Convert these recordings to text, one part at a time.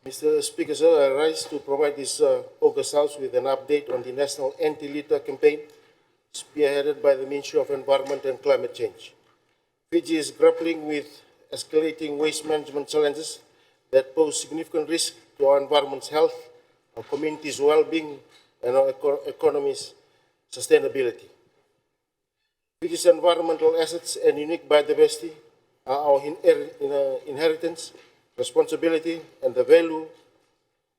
Mr. Speaker, sir, I rise to provide this August House with an update on the National Anti-Litter campaign spearheaded by the Ministry of Environment and Climate Change. Fiji is grappling with escalating waste management challenges that pose significant risk to our environment's health, our community's well-being, and our economy's sustainability. Fiji's environmental assets and unique biodiversity are our inheritance, responsibility, and the value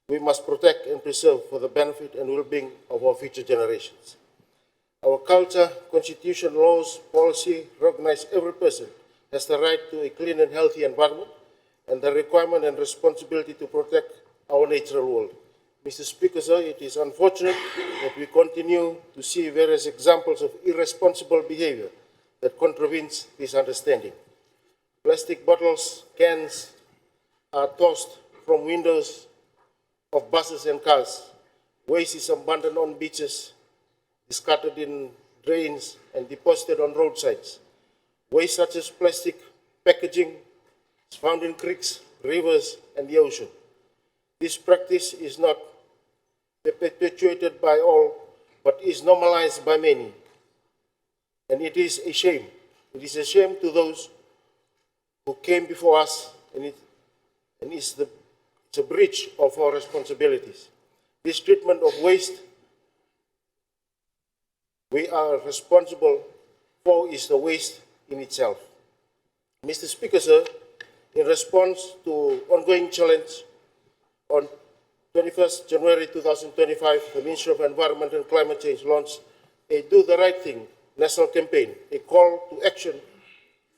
we must protect and preserve for the benefit and well-being of our future generations. Our culture, constitution, laws, policy recognize every person has the right to a clean and healthy environment and the requirement and responsibility to protect our natural world. Mr. Speaker, sir, it is unfortunate that we continue to see various examples of irresponsible behavior that contravenes this understanding. Plastic bottles, cans are tossed from windows of buses and cars. Waste is abandoned on beaches, discarded in drains, and deposited on roadsides. Waste such as plastic packaging is found in creeks, rivers, and the ocean. This practice is not perpetuated by all, but is normalized by many. And it is a shame. It is a shame to those who came before us, and it's a breach of our responsibilities. This treatment of waste we are responsible for is the waste in itself. Mr. Speaker, sir, in response to ongoing challenge, on 21st January 2025, the Ministry of Environment and Climate Change launched a Do the Right Thing national campaign, a call to action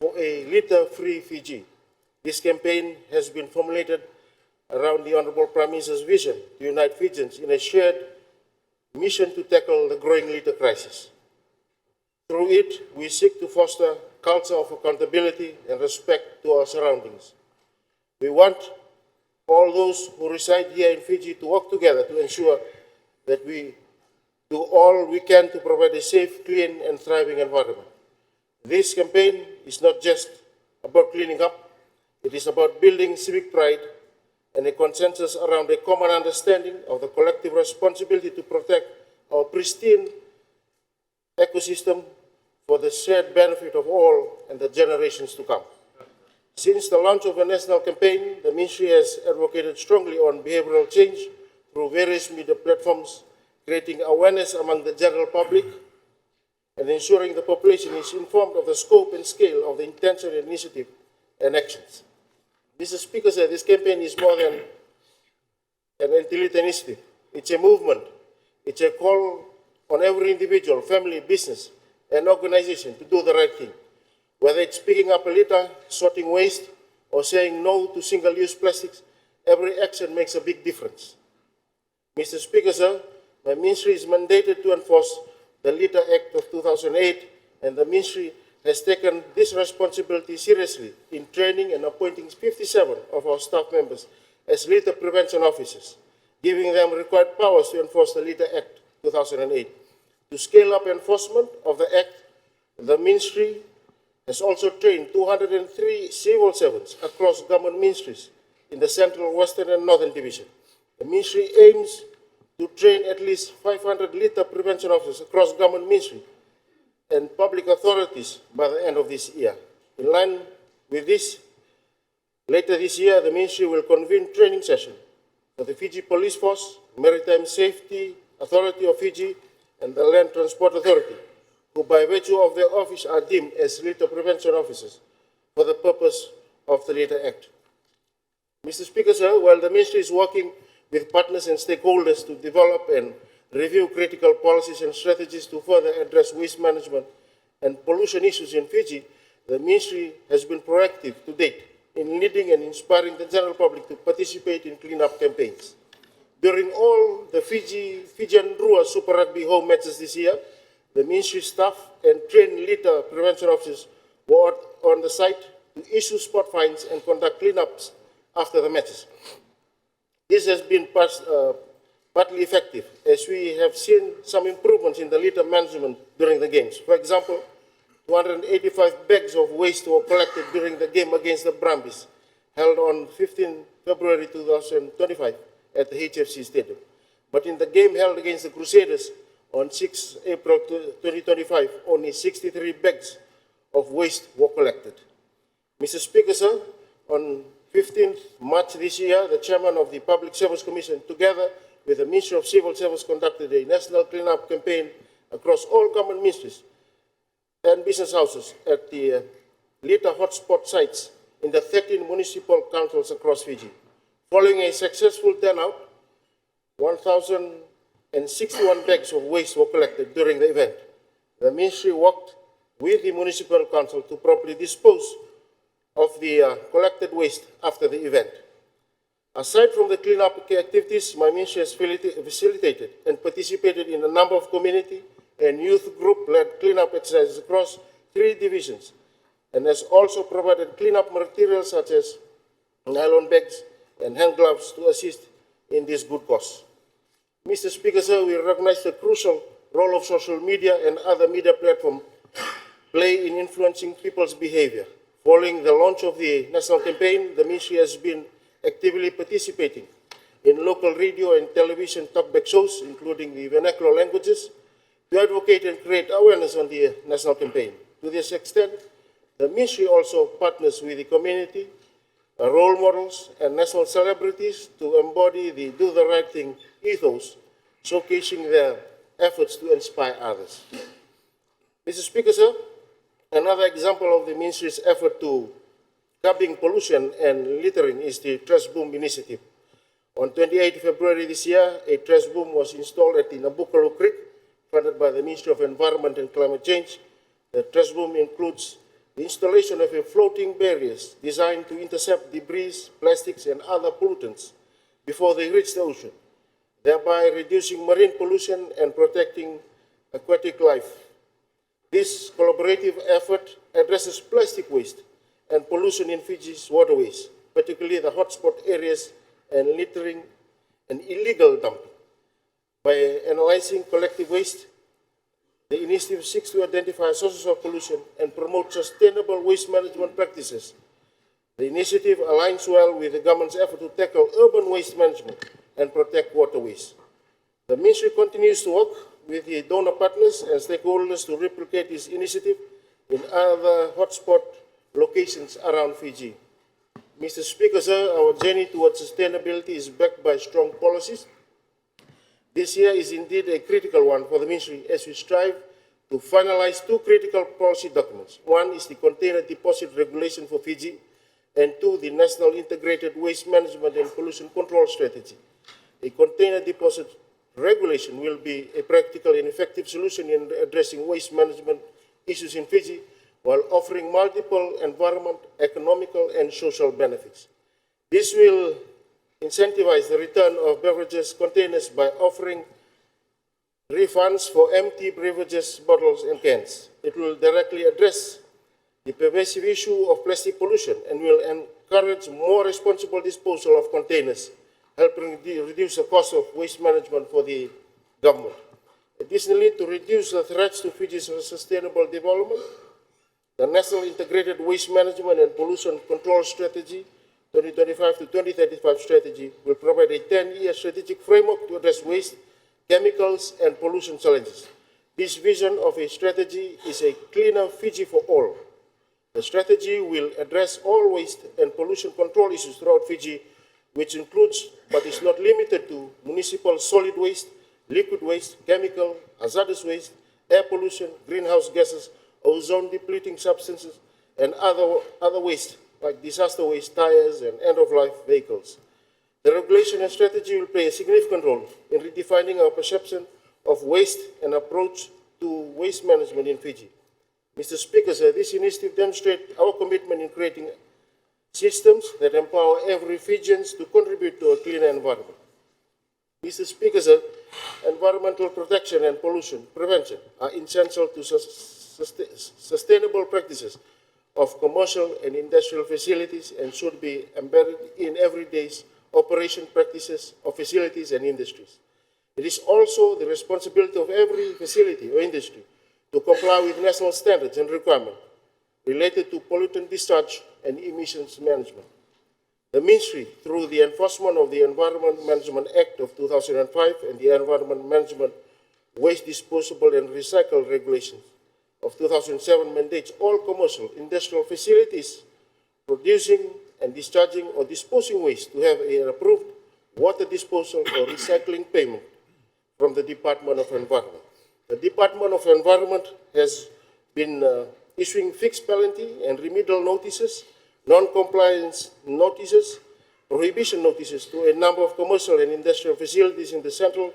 for a litter-free Fiji. This campaign has been formulated around the Honourable Prime Minister's vision to unite Fijians in a shared mission to tackle the growing litter crisis. Through it, we seek to foster a culture of accountability and respect to our surroundings. We want all those who reside here in Fiji to work together to ensure that we do all we can to provide a safe, clean, and thriving environment. This campaign is not just about cleaning up, it is about building civic pride and a consensus around a common understanding of the collective responsibility to protect our pristine ecosystem for the shared benefit of all and the generations to come. Since the launch of the national campaign, the Ministry has advocated strongly on behavioral change through various media platforms, creating awareness among the general public and ensuring the population is informed of the scope and scale of the intention, initiative, and actions. Mr. Speaker, sir, this campaign is more than an anti-litter initiative. It's a movement. It's a call on every individual, family, business, and organization to do the right thing. Whether it's picking up a litter, sorting waste, or saying no to single-use plastics, every action makes a big difference. Mr. Speaker, sir, my ministry is mandated to enforce the Litter Act of 2008, and the ministry has taken this responsibility seriously in training and appointing 57 of our staff members as litter prevention officers, giving them required powers to enforce the Litter Act 2008. To scale up enforcement of the Act, the ministry has also trained 203 civil servants across government ministries in the Central, Western, and Northern Division. The ministry aims to train at least 500 litter prevention officers across government ministry and public authorities by the end of this year. In line with this, later this year, the ministry will convene training session for the Fiji Police Force, Maritime Safety Authority of Fiji, and the Land Transport Authority, who by virtue of their office are deemed as litter prevention officers for the purpose of the Litter Act. Mr. Speaker, sir, while the ministry is working with partners and stakeholders to develop and review critical policies and strategies to further address waste management and pollution issues in Fiji, the ministry has been proactive to date in leading and inspiring the general public to participate in cleanup campaigns. During all the Fijian Rua Super Rugby home matches this year, the ministry staff and trained litter prevention officers were on the site to issue spot fines and conduct cleanups after the matches. This has been partly effective, as we have seen some improvements in the litter management during the games. For example, 285 bags of waste were collected during the game against the Brumbies, held on 15 February 2025 at the HFC Stadium. But in the game held against the Crusaders on 6 April 2025, only 63 bags of waste were collected. Mr. Speaker, sir, on 15th March this year, the chairman of the Public Service Commission, together with the Ministry of Civil Service, conducted a national cleanup campaign across all government ministries and business houses at the litter hotspot sites in the 13 municipal councils across Fiji. Following a successful turnout, 1,061 bags of waste were collected during the event. The ministry worked with the municipal council to properly dispose of the collected waste after the event. Aside from the cleanup activities, my ministry has facilitated and participated in a number of community and youth group-led cleanup exercises across 3 divisions, and has also provided cleanup materials such as nylon bags and hand gloves to assist in this good cause. Mr. Speaker, sir, we recognize the crucial role of social media and other media platforms play in influencing people's behavior. Following the launch of the national campaign, the ministry has been actively participating in local radio and television talkback shows, including the vernacular languages, to advocate and create awareness on the national campaign. To this extent, the ministry also partners with the community, role models, and national celebrities to embody the Do the Right Thing ethos, showcasing their efforts to inspire others. Mr. Speaker, sir, another example of the ministry's effort to curbing pollution and littering is the trash boom initiative. On 28 February this year, a trash boom was installed at the Nabukalo Creek, funded by the Ministry of Environment and Climate Change. The trash boom includes the installation of a floating barriers designed to intercept debris, plastics, and other pollutants before they reach the ocean, thereby reducing marine pollution and protecting aquatic life. This collaborative effort addresses plastic waste and pollution in Fiji's waterways, particularly the hotspot areas and littering and illegal dumping. By analyzing collective waste, the initiative seeks to identify sources of pollution and promote sustainable waste management practices. The initiative aligns well with the government's effort to tackle urban waste management and protect waterways. The ministry continues to work with the donor partners and stakeholders to replicate this initiative in other hotspot locations around Fiji. Mr. Speaker, sir, our journey towards sustainability is backed by strong policies. This year is indeed a critical one for the ministry as we strive to finalize 2 critical policy documents. One is the Container Deposit Regulation for Fiji, and 2, the National Integrated Waste Management and Pollution Control Strategy. A container deposit regulation will be a practical and effective solution in addressing waste management issues in Fiji, while offering multiple environmental, economical, and social benefits. This will incentivize the return of beverages containers by offering refunds for empty beverages bottles and cans. It will directly address the pervasive issue of plastic pollution and will encourage more responsible disposal of containers, helping reduce the cost of waste management for the government. Additionally, to reduce the threats to Fiji's sustainable development, the National Integrated Waste Management and Pollution Control Strategy 2025 to 2035 strategy will provide a 10-year strategic framework to address waste, chemicals, and pollution challenges. This vision of a strategy is a cleaner Fiji for all. The strategy will address all waste and pollution control issues throughout Fiji, which includes, but is not limited to, municipal solid waste, liquid waste, chemical, hazardous waste, air pollution, greenhouse gases, ozone-depleting substances, and other waste, like disaster waste, tires, and end-of-life vehicles. The regulation and strategy will play a significant role in redefining our perception of waste and approach to waste management in Fiji. Mr. Speaker, sir, this initiative demonstrates our commitment in creating systems that empower every Fijian to contribute to a cleaner environment. Mr. Speaker, sir, environmental protection and pollution prevention are essential to sustainable practices of commercial and industrial facilities and should be embedded in everyday operation practices of facilities and industries. It is also the responsibility of every facility or industry to comply with national standards and requirements related to pollutant discharge and emissions management. The Ministry, through the enforcement of the Environment Management Act of 2005 and the Environment Management Waste Disposable and Recycle Regulations of 2007, mandates all commercial industrial facilities producing and discharging or disposing waste to have an approved water disposal or recycling payment from the Department of Environment. The Department of Environment has been issuing fixed penalty and remedial notices, non-compliance notices, prohibition notices to a number of commercial and industrial facilities in the Central,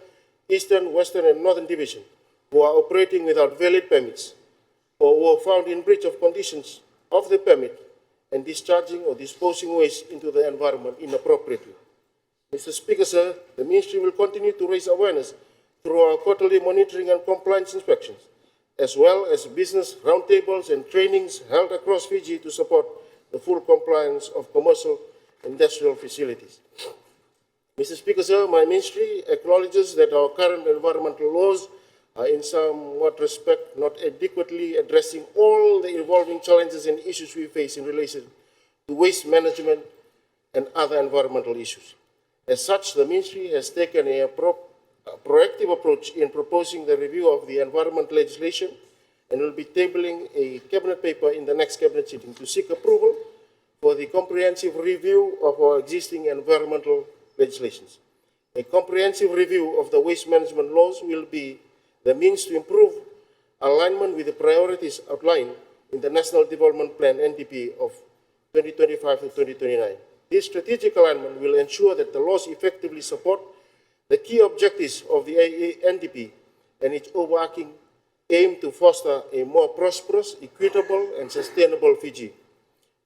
Eastern, Western, and Northern Division who are operating without valid permits or who are found in breach of conditions of the permit and discharging or disposing waste into the environment inappropriately. Mr. Speaker, sir, the Ministry will continue to raise awareness through our quarterly monitoring and compliance inspections, as well as business roundtables and trainings held across Fiji to support the full compliance of commercial industrial facilities. Mr. Speaker, sir, my ministry acknowledges that our current environmental laws are in somewhat respect not adequately addressing all the evolving challenges and issues we face in relation to waste management and other environmental issues. As such, the ministry has taken a proactive approach in proposing the review of the environment legislation and will be tabling a cabinet paper in the next cabinet sitting to seek approval for the comprehensive review of our existing environmental legislations. A comprehensive review of the waste management laws will be the means to improve alignment with the priorities outlined in the National Development Plan (NDP) of 2025 to 2029. This strategic alignment will ensure that the laws effectively support the key objectives of the NDP and its overarching aim to foster a more prosperous, equitable, and sustainable Fiji.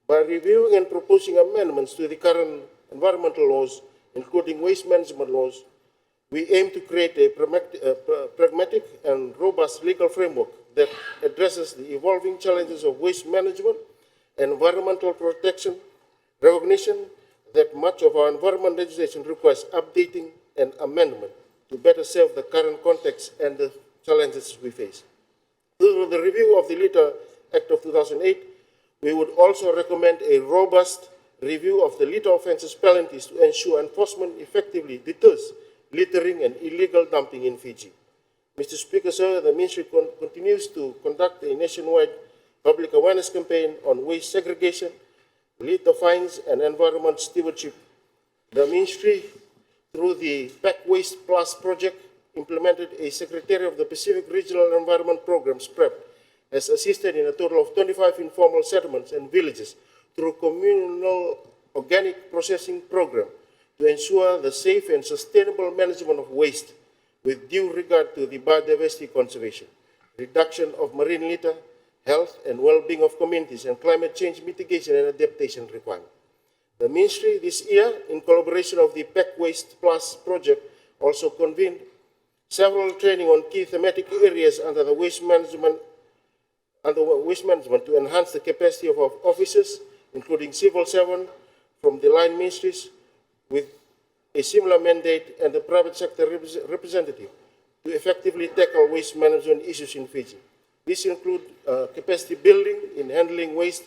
By reviewing and proposing amendments to the current environmental laws, including waste management laws, we aim to create a pragmatic and robust legal framework that addresses the evolving challenges of waste management, environmental protection, recognition that much of our environment legislation requires updating and amendment to better serve the current context and the challenges we face. Through the review of the Litter Act of 2008, we would also recommend a robust review of the litter offences penalties to ensure enforcement effectively deters littering and illegal dumping in Fiji. Mr. Speaker, sir, the Ministry continues to conduct a nationwide public awareness campaign on waste segregation, litter fines, and environment stewardship. The Ministry, through the Pack Waste Plus project, implemented a Secretary of the Pacific Regional Environment Program, SPREP, has assisted in a total of 25 informal settlements and villages through communal organic processing program to ensure the safe and sustainable management of waste with due regard to the biodiversity conservation, reduction of marine litter, health and well-being of communities, and climate change mitigation and adaptation requirements. The Ministry this year, in collaboration of the Pack Waste Plus project, also convened several training on key thematic areas under waste management to enhance the capacity of our officers, including civil servants from the line ministries, with a similar mandate, and the private sector representative to effectively tackle waste management issues in Fiji. These include capacity building in handling waste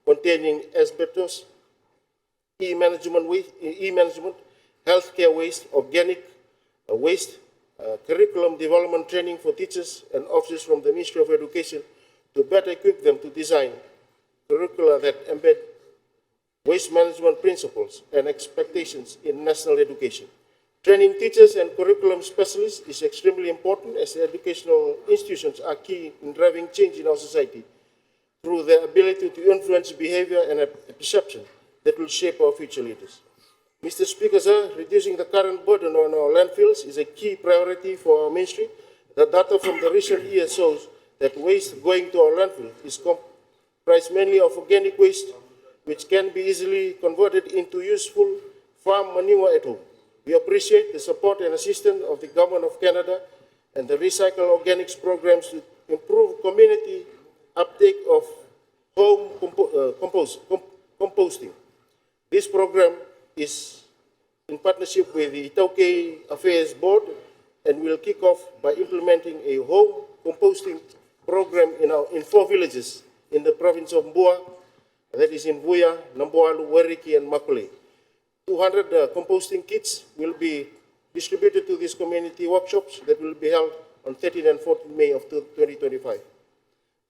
containing asbestos, e-management, healthcare waste, organic waste, curriculum development training for teachers and officers from the Ministry of Education to better equip them to design curricula that embed waste management principles and expectations in national education. Training teachers and curriculum specialists is extremely important as educational institutions are key in driving change in our society through their ability to influence behavior and perception that will shape our future leaders. Mr. Speaker, sir, reducing the current burden on our landfills is a key priority for our ministry. The data from the recent years shows that waste going to our landfill is comprised mainly of organic waste, which can be easily converted into useful farm manure at home. We appreciate the support and assistance of the Government of Canada and the Recycle Organics programs to improve community uptake of home composting. This program is in partnership with the Tauke Affairs Board and will kick off by implementing a home composting program in 4 villages in the province of Mbua, that is in Vuya, Namboalu, Weriki, and Makule. 200 composting kits will be distributed to these community workshops that will be held on 13 and 14 May of 2025.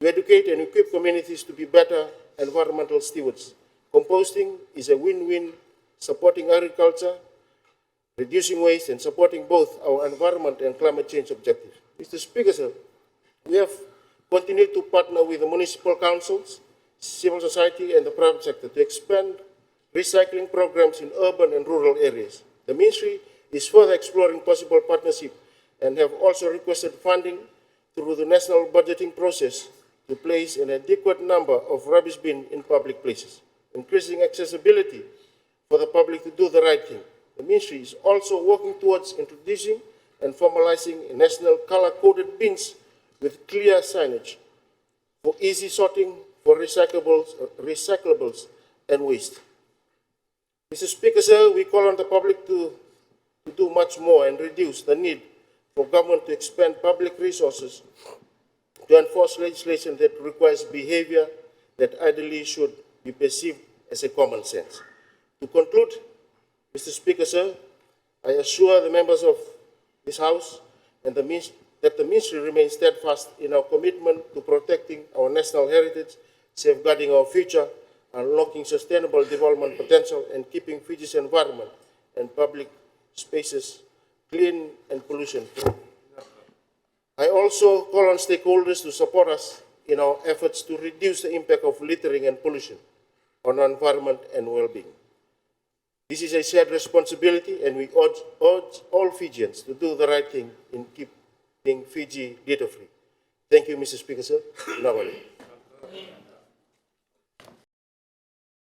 To educate and equip communities to be better environmental stewards, composting is a win-win, supporting agriculture, reducing waste, and supporting both our environment and climate change objectives. Mr. Speaker, sir, we have continued to partner with the municipal councils, civil society, and the private sector to expand recycling programs in urban and rural areas. The Ministry is further exploring possible partnership and have also requested funding through the national budgeting process to place an adequate number of rubbish bins in public places, increasing accessibility for the public to do the right thing. The Ministry is also working towards introducing and formalizing national color-coded bins with clear signage for easy sorting for recyclables and waste. Mr. Speaker, sir, we call on the public to do much more and reduce the need for government to expend public resources to enforce legislation that requires behavior that ideally should be perceived as a common sense. To conclude, Mr. Speaker, sir, I assure the members of this House and that the Ministry remains steadfast in our commitment to protecting our national heritage, safeguarding our future, unlocking sustainable development potential, and keeping Fiji's environment and public spaces clean and pollution-free. I also call on stakeholders to support us in our efforts to reduce the impact of littering and pollution on our environment and well-being. This is a shared responsibility, and we urge all Fijians to do the right thing in keeping Fiji litter-free. Thank you, Mr. Speaker, sir.